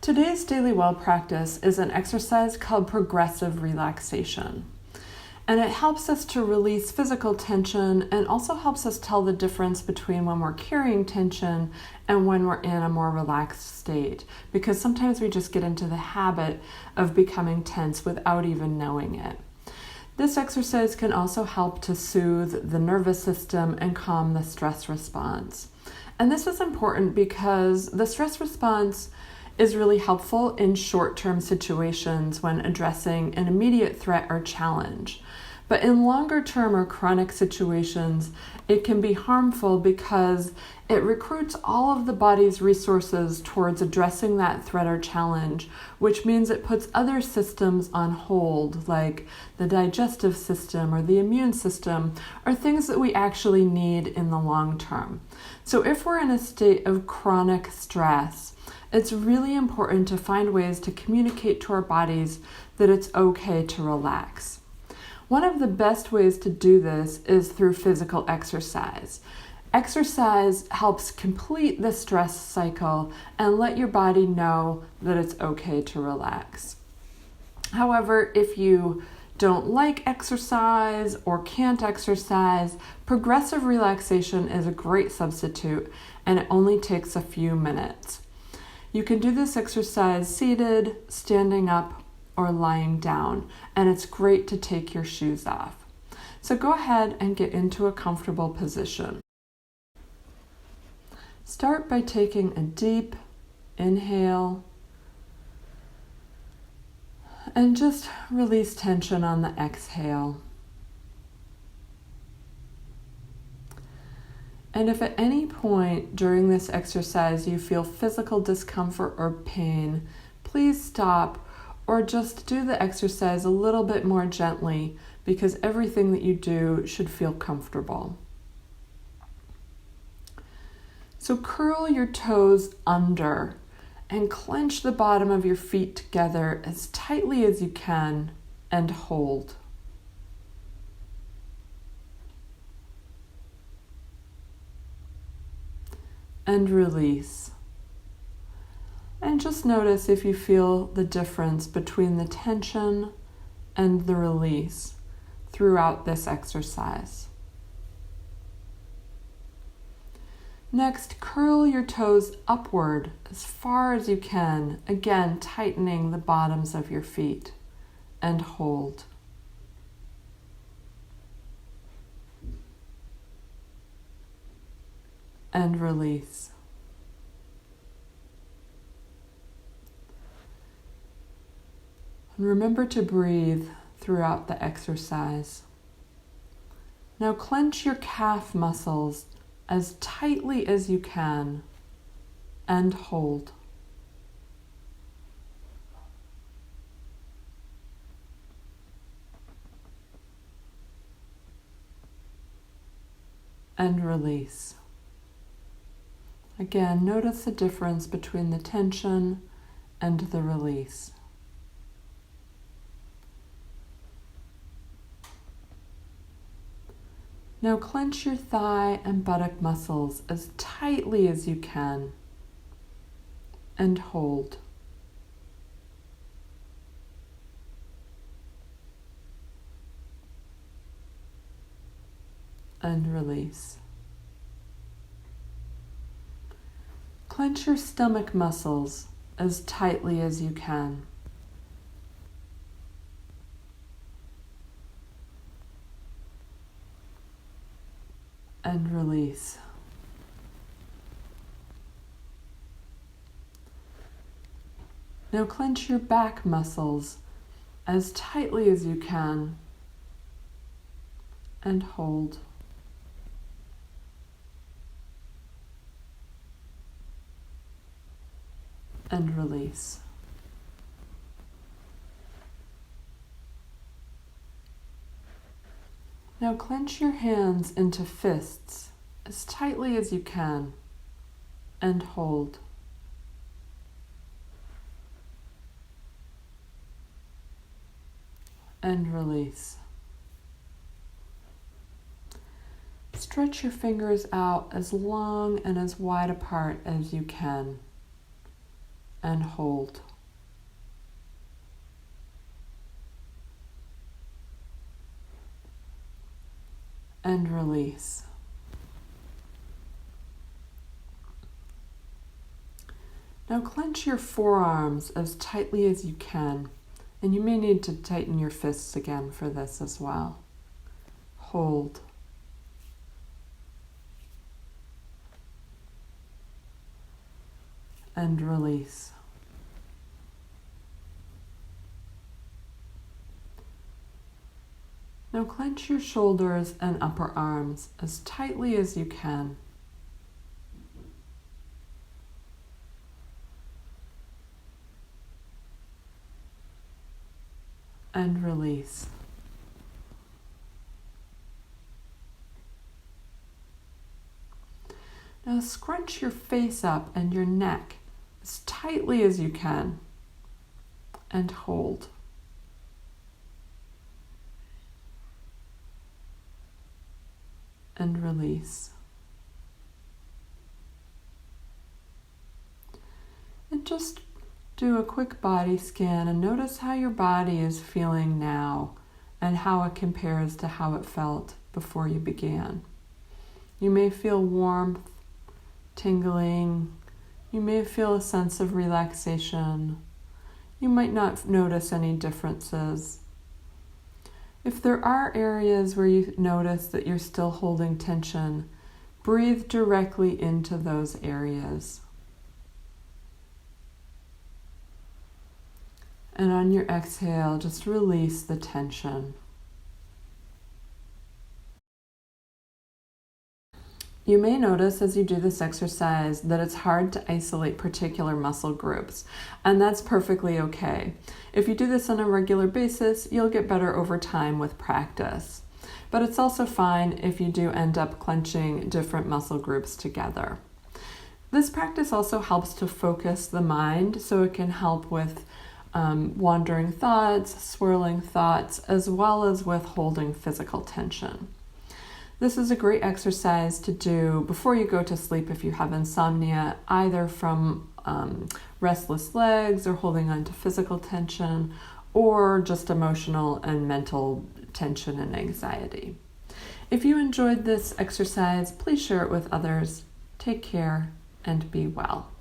Today's daily well practice is an exercise called progressive relaxation. And it helps us to release physical tension and also helps us tell the difference between when we're carrying tension and when we're in a more relaxed state. Because sometimes we just get into the habit of becoming tense without even knowing it. This exercise can also help to soothe the nervous system and calm the stress response. And this is important because the stress response is really helpful in short-term situations when addressing an immediate threat or challenge. But in longer-term or chronic situations, it can be harmful because it recruits all of the body's resources towards addressing that threat or challenge, which means it puts other systems on hold, like the digestive system or the immune system, or things that we actually need in the long term. So if we're in a state of chronic stress, it's really important to find ways to communicate to our bodies that it's okay to relax. One of the best ways to do this is through physical exercise. Exercise helps complete the stress cycle and let your body know that it's okay to relax. However, if you don't like exercise or can't exercise, progressive relaxation is a great substitute, and it only takes a few minutes. You can do this exercise seated, standing up, or lying down, and it's great to take your shoes off. So go ahead and get into a comfortable position. Start by taking a deep inhale and just release tension on the exhale. And if at any point during this exercise you feel physical discomfort or pain, please stop or just do the exercise a little bit more gently because everything that you do should feel comfortable. So curl your toes under and clench the bottom of your feet together as tightly as you can and hold. And release. And just notice if you feel the difference between the tension and the release throughout this exercise. Next, curl your toes upward as far as you can, again tightening the bottoms of your feet, and hold. And release. And remember to breathe throughout the exercise. Now clench your calf muscles as tightly as you can and hold. And release. Again, notice the difference between the tension and the release. Now clench your thigh and buttock muscles as tightly as you can and hold. And release. Clench your stomach muscles as tightly as you can. And release. Now clench your back muscles as tightly as you can and hold. And release. Now clench your hands into fists as tightly as you can and hold. And release. Stretch your fingers out as long and as wide apart as you can and hold. And release. Now clench your forearms as tightly as you can, and you may need to tighten your fists again for this as well. Hold. And release. Now clench your shoulders and upper arms as tightly as you can. And release. Now scrunch your face up and your neck as tightly as you can and hold. And release. And just do a quick body scan and notice how your body is feeling now and how it compares to how it felt before you began. You may feel warmth, tingling. You may feel a sense of relaxation. You might not notice any differences. If there are areas where you notice that you're still holding tension, breathe directly into those areas. And on your exhale, just release the tension. You may notice as you do this exercise that it's hard to isolate particular muscle groups, and that's perfectly okay. If you do this on a regular basis, you'll get better over time with practice. But it's also fine if you do end up clenching different muscle groups together. This practice also helps to focus the mind, so it can help with wandering thoughts, swirling thoughts, as well as with holding physical tension. This is a great exercise to do before you go to sleep if you have insomnia, either from restless legs or holding on to physical tension, or just emotional and mental tension and anxiety. If you enjoyed this exercise, please share it with others. Take care and be well.